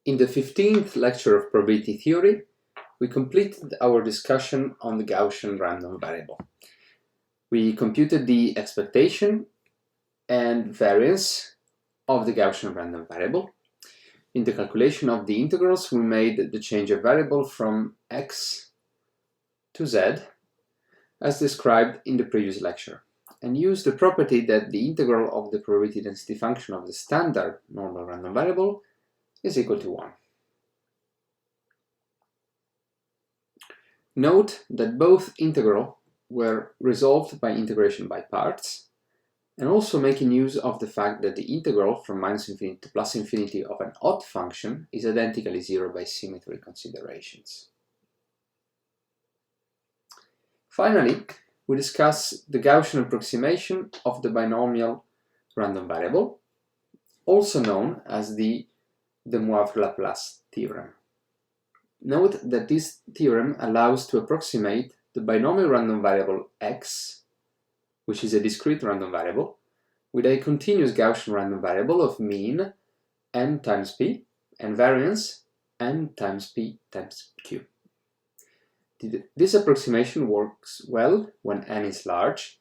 In the 15th lecture of probability theory, we completed our discussion on the Gaussian random variable. We computed the expectation and variance of the Gaussian random variable. In the calculation of the integrals, we made the change of variable from x to z, as described in the previous lecture, and used the property that the integral of the probability density function of the standard normal random variable is equal to 1. Note that both integrals were resolved by integration by parts, and also making use of the fact that the integral from minus infinity to plus infinity of an odd function is identically zero by symmetry considerations. Finally, we discuss the Gaussian approximation of the binomial random variable, also known as the De Moivre-Laplace theorem. Note that this theorem allows to approximate the binomial random variable x, which is a discrete random variable, with a continuous Gaussian random variable of mean n times p and variance n times p times q. This approximation works well when n is large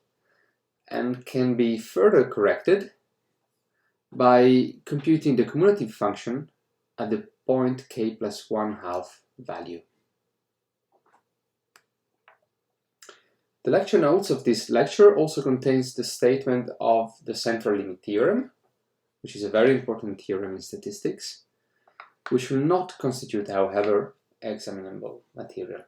and can be further corrected by computing the cumulative function at the point k plus 1/2 value. The lecture notes of this lecture also contains the statement of the central limit theorem, which is a very important theorem in statistics, which will not constitute, however, examinable material.